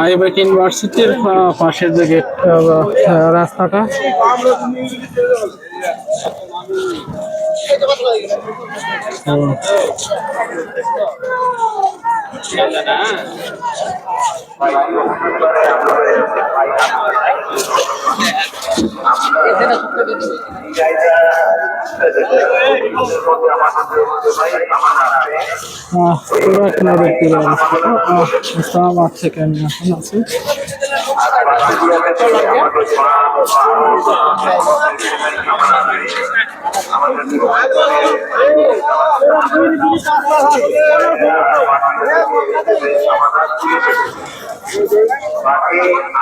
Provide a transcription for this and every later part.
আইবেক ইউনিভার্সিটির পাশের যে গেট রাস্তাটা পুরো একটা নদীর তীরে ইসলাম আছে কেন এখন আছে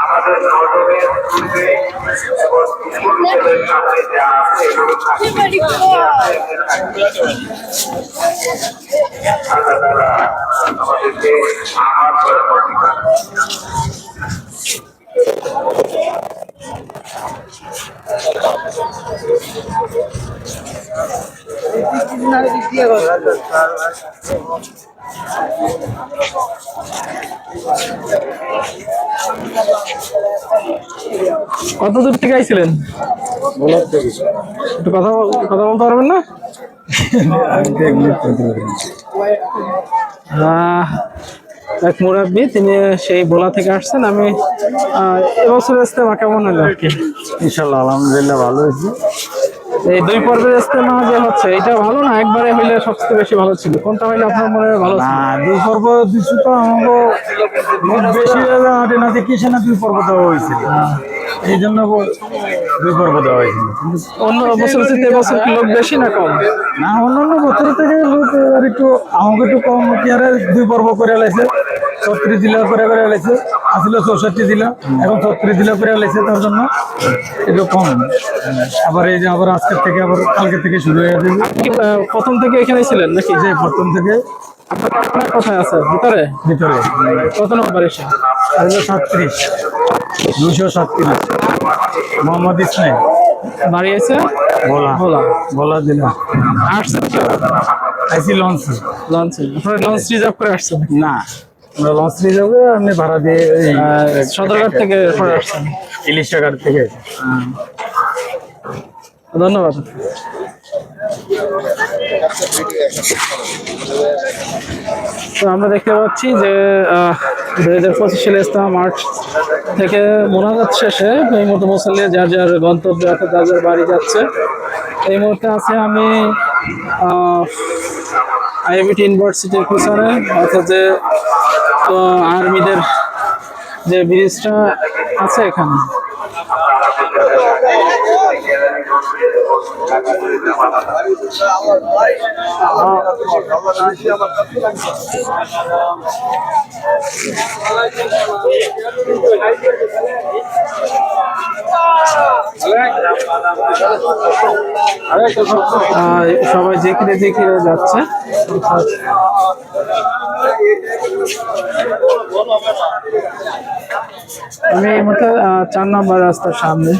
আমাদের নজরের পূর্বে এবং স্কুলের সামনে যা আছে আমাদেরকে আমার কত দূর থেকে আইছিলেন? একটু কথা বলতে পারবেন না? এক মুরাব্বী, তিনি সেই ভোলা থেকে আসছেন। আমি এবছর ইজতেমা কেমন হলো আর কি? ইনশাল্লাহ আলহামদুলিল্লাহ ভালো হয়েছে। এই দুই পর্বের ইজতেমা যে হচ্ছে এটা ভালো না একবারে হইলে সবচেয়ে বেশি ভালো ছিল? কোনটা হইলে আপনার মনে হয় ভালো ছিল? দুই পর্ব দিচ্ছি তো আমাকে বেশি হাটে না দেখি না দুই পর্ব দেওয়া হয়েছিল, এই জন্য দুই পর্ব দেওয়া হয়েছিল। অন্য বছর থেকে এবছর কি লোক বেশি না কম? না, অন্যান্য বছর থেকে লোক আর একটু আমাকে একটু কম কি আর দুই পর্ব করে লাইছে, 36 জেলা করে লাইছে, আসলে 64 জেলা, এখন 36 জেলা করে লাইছে, তার জন্য একটু কম। আবার এই যে আবার আজকের থেকে আবার কালকে থেকে শুরু হয়ে যাবে। প্রথম থেকে এখানে ছিলেন নাকি? যে প্রথম থেকে। আপনার কোথায় আছে? ভিতরে? ভিতরে। কত নম্বর এসে? 37 237 মোহাম্মদ ইসমাইল। বাড়ি আছে বলা দিলা আসছেন? আইসি লঞ্চে। আপনারা লঞ্চ রিজার্ভ করে আসছেন? না, আমরা লঞ্চ রিজার্ভে আপনি ভাড়া দিয়ে সদরঘাট থেকে পরে আসছেন? ইলিশা ঘাট থেকে। ধন্যবাদ। তো আমরা দেখতে পাচ্ছি যে 2025 সালে ইজতেমা মার্চ থেকে মোনাজাত শেষে এই মুহূর্তে মুসল্লি যার যার গন্তব্যে অর্থাৎ যার যার বাড়ি যাচ্ছে। এই মুহূর্তে আছে আমি আইবিটি ইউনিভার্সিটির পিছনে, অর্থাৎ যে আর্মিদের যে ব্রিজটা আছে এখানে। সবাই জিকিরে যাচ্ছে। আমি এই মুহূর্তে 4 নম্বর রাস্তার সামনে।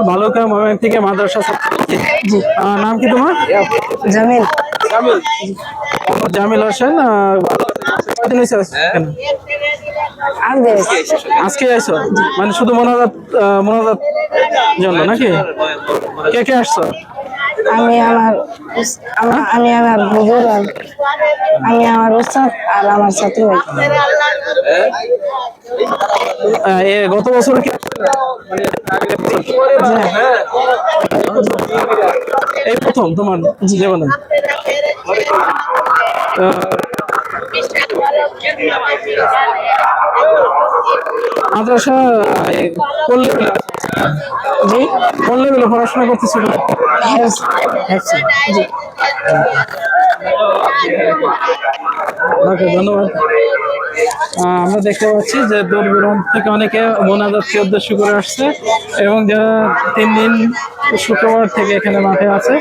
বালুকা মোমেন থেকে মাদ্রাসা। নাম কি তোমার? জামিল হোসেন। আজকে আইসো? মানে শুধু মোনাজাত জন্য নাকি? কে কে আসছো? আমি আমার বুজুর, আমি আমার উস্তাদ আর আমার ছাত্র ভাই। গত বছর কি এই প্রথম তোমার জীবনে? মাদ্রাসা কোন লেভেলে জি কোন লেভেলে পড়াশোনা করতেছিল? জি। ওকে, ধন্যবাদ। আমরা দেখতে পাচ্ছি যে দূর দূরান্ত থেকে অনেকে মোনাজাতকে উদ্দেশ্য করে আসছে এবং যারা 3 দিন শুক্রবার থেকে এখানে মাঠে আছে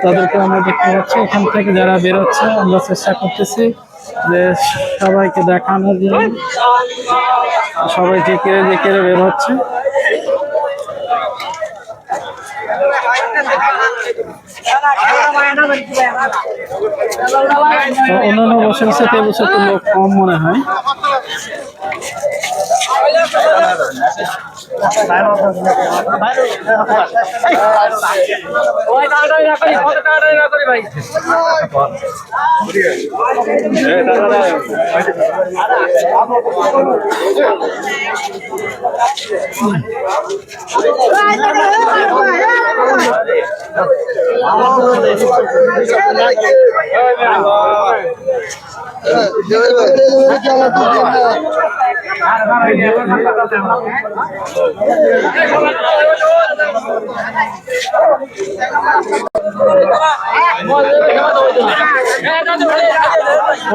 তাদেরকে আমরা দেখতে পাচ্ছি। এখান থেকে যারা বেরোচ্ছে আমরা চেষ্টা করতেছি যে সবাইকে দেখানোর জন্য। সবাই জেকেরে জেকেরে বের হচ্ছে। অন্যান্য বছরের সাথে এবছর তো লোক কম মনে হয়।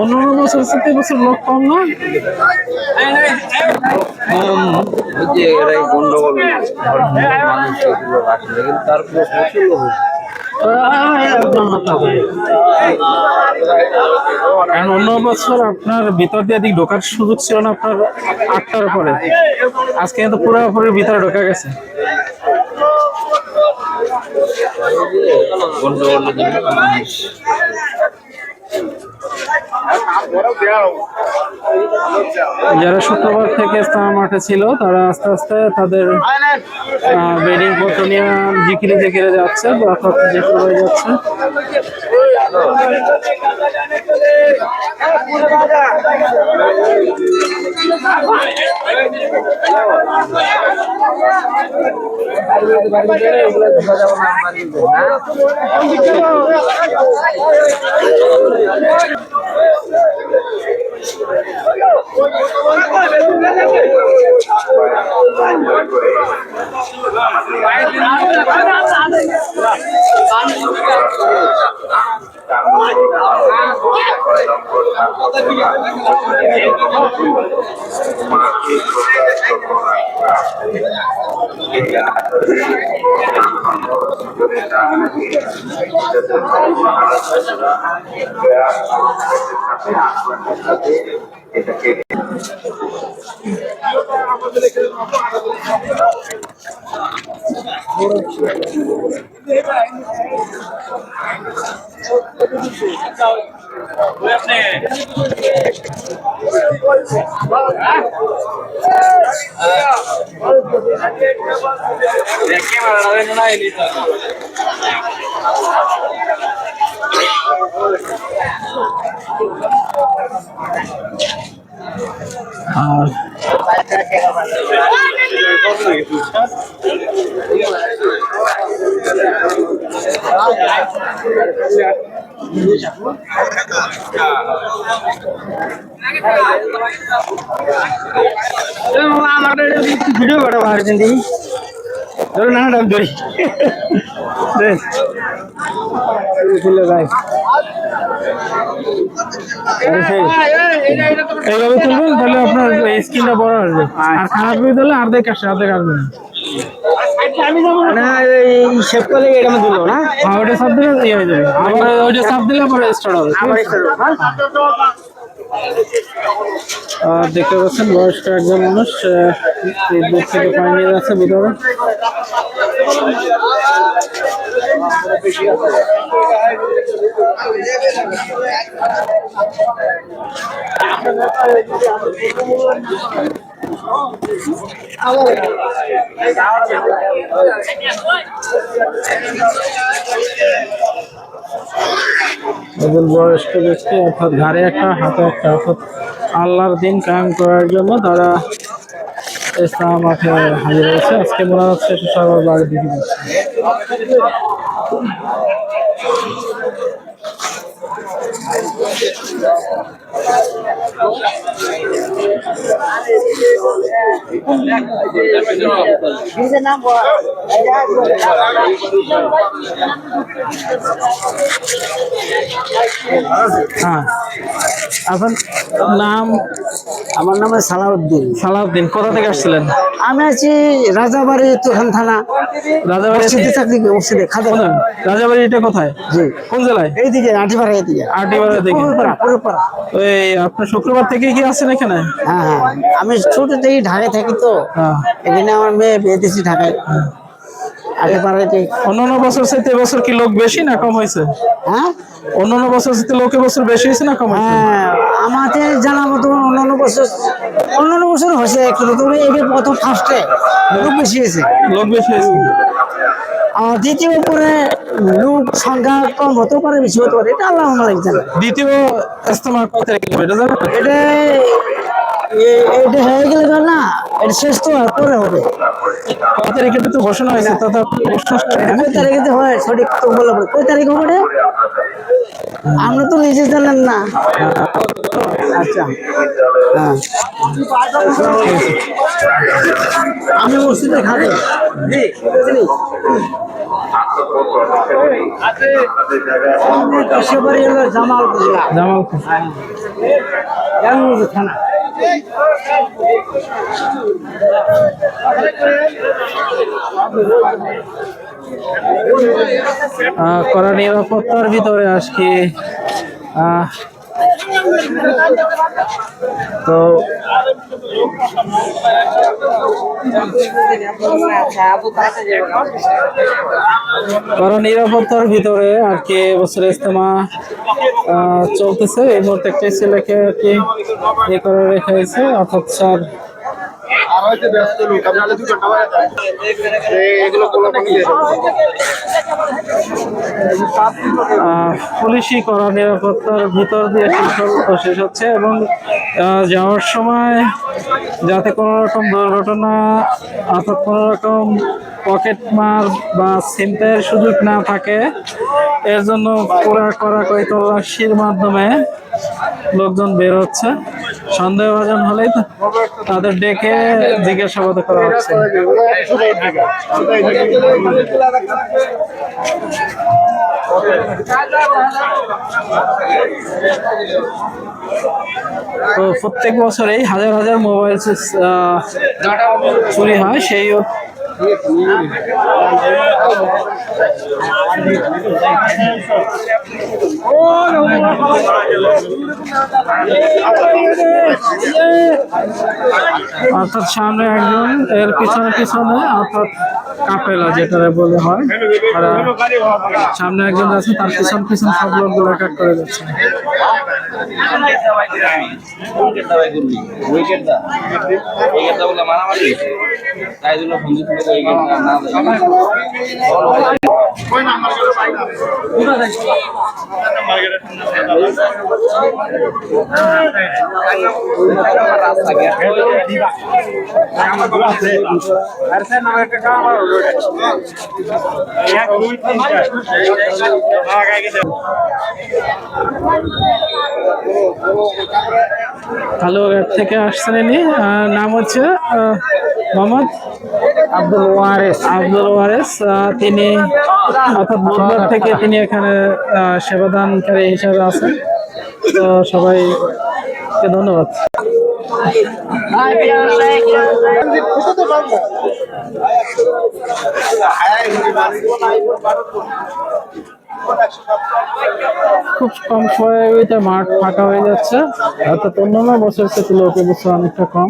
অন্যান্য বছর থেকে এবছর লোক কম না? গন্ডগোল মানুষ এগুলো রাখলে কিন্তু তারপরে প্রচুর লোক হয়েছে। কারণ অন্য বছর আপনার ভিতর দিয়ে দিক ঢোকার সুযোগ ছিল না আপনার 8টার পরে। আজকে কিন্তু পুরোপুরি ভিতরে ঢোকা গেছে। গন্ডগোলের জন্য মানুষ যারা শুক্রবার থেকে ইস্তেমা মাঠে ছিল তারা আস্তে আস্তে তাদের বেডিং পত্র নিয়ে জিকিরে জিকিরে যাচ্ছে, অর্থাৎ জিকির হয়ে যাচ্ছে। ভিডিও করা বাহার দিন ধরো না ডাক ধরি ভাই এইভাবে তুলবেন তাহলে আপনার স্ক্রিনটা বড় আসবে। আর খারাপ হয়ে দিলে অর্ধেক আসে, অর্ধেক আসবে না। সেভ করলে এটা মধ্যে দিল না ওইটা সাপ দিলে ইয়ে হয়ে যাবে। আবার ওইটা সাপ দিলে পরে স্টার্ট হবে। দেখতে পাচ্ছেন বয়স্ক একজন মানুষ এই দূর থেকে পানি নিয়ে যাচ্ছে ভিতরে। একজন বয়স্ক ব্যক্তি, অর্থাৎ ঘাড়ে একটা হাতে একটা, অর্থাৎ আল্লাহর দিন কায়েম করার জন্য তারা ইসলাম মাঠে হাজির হয়েছে। আজকে মনে হচ্ছে সবার বাড়ি দিকে যাচ্ছে। হ্যাঁ, আপনার নাম? আমার নাম সালাউদ্দিন। সালাউদ্দিন, কোথা থেকে আসছিলেন? আমি আছি রাজাবাড়ি তুরখান থানা, রাজাবাড়ি মসজিদে চাকরি করি, মসজিদে খাদে। রাজাবাড়ি এটা কোথায়? জি, কোন জেলায়? এইদিকে আটিপাড়া, এইদিকে আটিপাড়া থেকে। পুরোপাড়া। ওই আপনার শুক্রবার থেকে কি আছেন এখানে? হ্যাঁ হ্যাঁ, আমি ছোট থেকেই ঢাকায় থাকি তো, হ্যাঁ। এখানে আমার মেয়ে বিয়ে দিয়েছি ঢাকায়, আটিপাড়াতে। অন্যান্য বছর চাইতে এবছর কি লোক বেশি না কম হয়েছে? হ্যাঁ অন্যান্য বছর চাইতে লোক এবছর বেশি হয়েছে না কম হয়েছে? হ্যাঁ, আমাদের জানা মতো অন্যান্য বছর হয়েছে একটু, তবে এটা প্রথম ফার্স্টে লোক বেশি হয়েছে। লোক বেশি হয়েছে। আর দ্বিতীয় পরে লোক সংখ্যা কম হতে পারে, বেশি হতে পারে, এটা আল্লাহ মালিক জানে। দ্বিতীয় ইজতেমা কত তারিখে হবে এটা জানেন? এটা এটা হয়ে গেলে না, এটা শেষ তো আর পরে হবে। কত তারিখে তো ঘোষণা হয়েছে, তথা কই তারিখে যে হয় সঠিক তো বলা পড়ে, কই তারিখে হবে রে? আমরা তো নিজে জানেন না। আচ্ছা, হ্যাঁ, আমি মসজিদে খাবো। পাশেবাড়ি হলো জামালপুর জামালপুর। থানা। কড়া নিরাপত্তার ভিতরে আজকে তো কড়া নিরাপত্তার ভিতরে আর কি এবছর ইজতেমা চলতেছে। এই মুহূর্তে একটা ছেলেকে আর কি ইয়ে করে রেখে হয়েছে, অর্থাৎ স্যার পুলিশি কড়া নিরাপত্তার ভিতর দিয়ে শেষ হচ্ছে এবং যাওয়ার সময় যাতে কোনো রকম দুর্ঘটনা অর্থাৎ কোনো রকম পকেট মার বা ছিনতাইয়ের সুযোগ না থাকে, এর জন্য পুরা কড়াকড়ি তল্লাশির মাধ্যমে লোকজন বের হচ্ছে। সন্দেহভাজন হলেই তাদের ডেকে জিজ্ঞাসাবাদ করা হচ্ছে। তো প্রত্যেক বছরেই হাজার হাজার মোবাইল চুরি হয়, সেই অর্থাৎ সামনে একজন, এর পিছনে পিছনে অর্থাৎ কাপেলা যেটা বলে হয়, সামনে একজন আছে, তার পিছন পিছন সব লোকগুলো এক এক করে যাচ্ছে। কালুরঘাট থেকে আসছেন ইনি, নাম হচ্ছে মোহাম্মদ আব্দুল ওয়ারেস। আব্দুল ওয়ারেস। তিনি অর্থাৎ বুধবার থেকে তিনি এখানে সেবাদানকারী হিসাবে আছেন। তো সবাইকে ধন্যবাদ। খুব কম সময়ে মাঠ ফাঁকা হয়ে যাচ্ছে, অর্থাৎ অন্যান্য বছর থেকে লোক এবছর অনেকটা কম।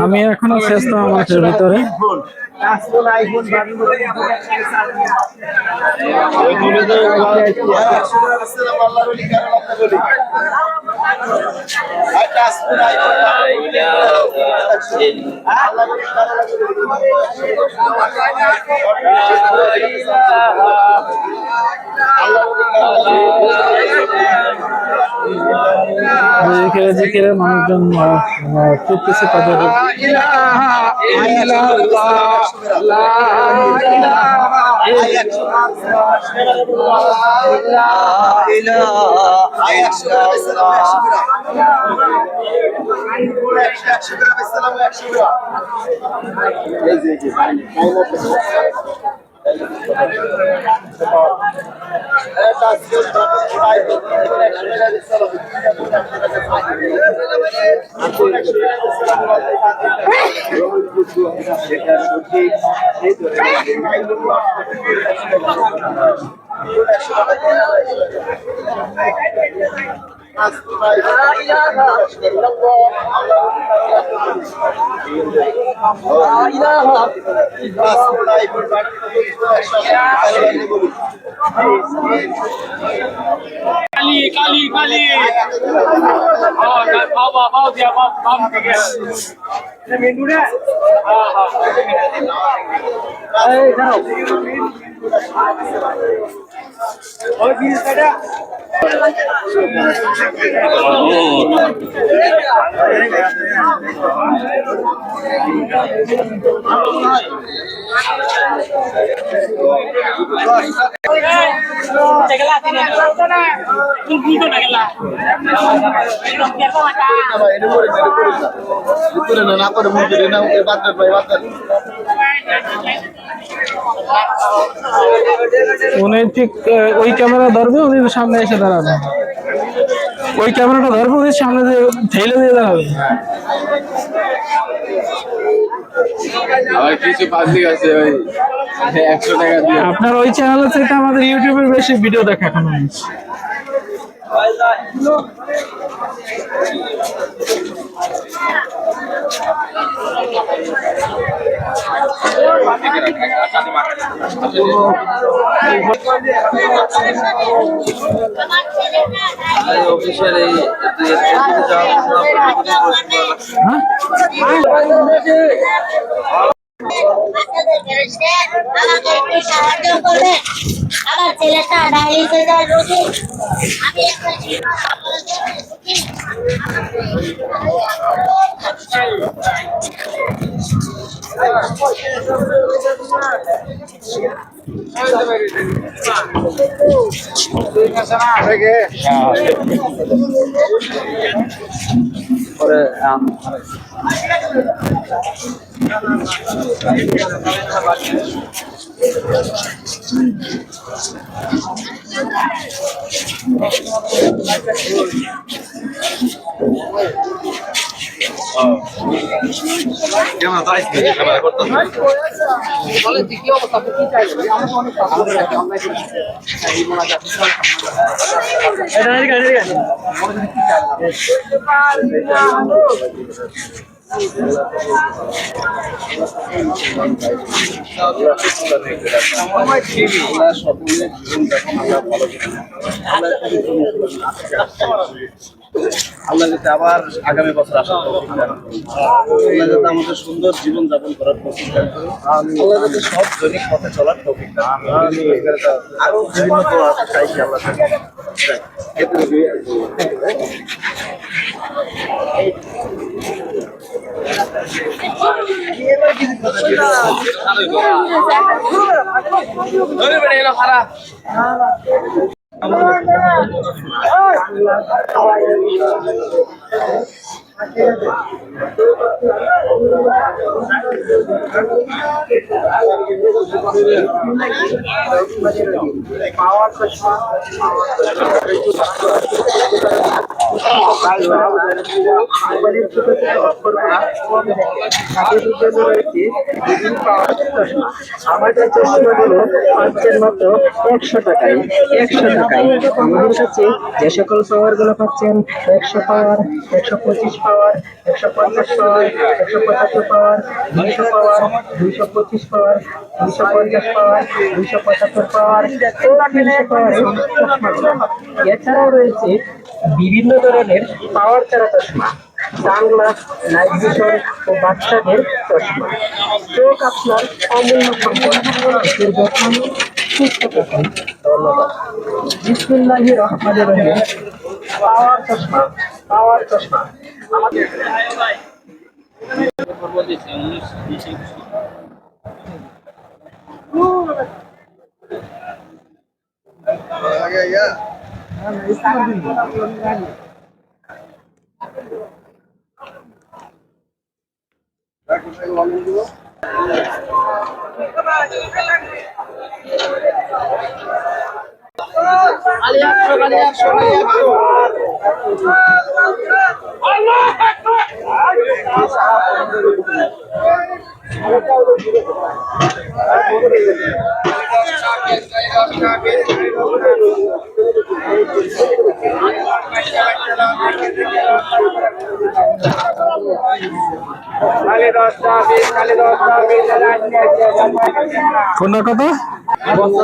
আমি এখনো চেষ্টা মাঠের ভিতরে। জিকিরে জিকিরে মানুষজন চুপতেছে তাদের উনি ঠিক ওই ক্যামেরা ধরবে, উনি সামনে এসে দাঁড়াবে। ওই ক্যামেরাটা ধরবে, উনি সামনে দিয়ে ঠেলে দিয়ে দাঁড়াবে। কিছু পাবলিক আছে ওই 100 টাকা দিয়ে আপনার ওই চ্যানেলের থেকে আমাদের ইউটিউবের বেশি ভিডিও দেখা এখন মানুষ। অফিসিয়াল এই আমাকে একটু সাহায্য করবে। আমার ছেলেটা ডায়ালিসিসের রোগী। আমি একটা আল্লাহ যাতে আবার আগামী বছর আসা আল্লাহ যাতে আমাদের সুন্দর জীবন যাপন করার তৌফিক দান করুন। আল্লাহ যাতে সব জনিক পথে চলার তৌফিক দান করুন। আরো বিভিন্ন দোয়া চাইছি আল্লাহ আমাদের চশমাগুলো পাচ্ছেন মাত্র 100 টাকায়। 100 টাকায় আমাদের কাছে যে সকল পাওয়ার গুলো পাচ্ছেন 100 পাওয়ার, 125 পাওয়ার, 150 পাওয়ার, 175 পাওয়ার, 200 পাওয়ার, 225 পাওয়ার, 250 পাওয়ার, 275 পাওয়ার, 300 পাওয়ার চশমাগুলো। এছাড়াও রয়েছে বিভিন্ন ধরনের পাওয়ার ছাড়া চশমা, সানগ্লাস, নাইট ভিশন ও বাচ্চাদের চশমা। চোখ আপনার অমূল্য সম্পদ, এর যত্ন নিন, সুস্থ থাকুন। ধন্যবাদ। বিসমিল্লাহির রহমানির রহিম। পাওয়ার চশমা, পাওয়ার চশমা আমাদের কোনটা কত? এখানে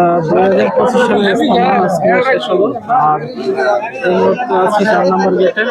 2025 সালে আজকে শেষ হলো। আর এই মুহূর্তে আছি 4 নম্বর গেটে।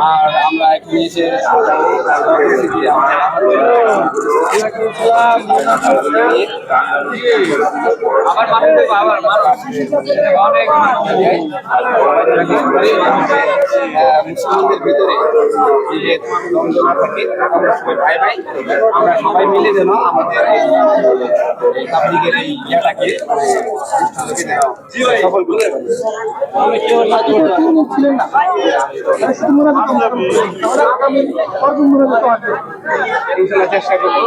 আর আমরা এখানে এসে আবার মুসলমানদের ভিতরে যে দ্বন্দ্ব না থাকে, আমরা সবাই ভাই ভাই, আমরা সবাই মিলে যেন আমাদের এই তাবলীগের এই ইয়েটাকে সফল করতে পারি। চেষ্টা করবো।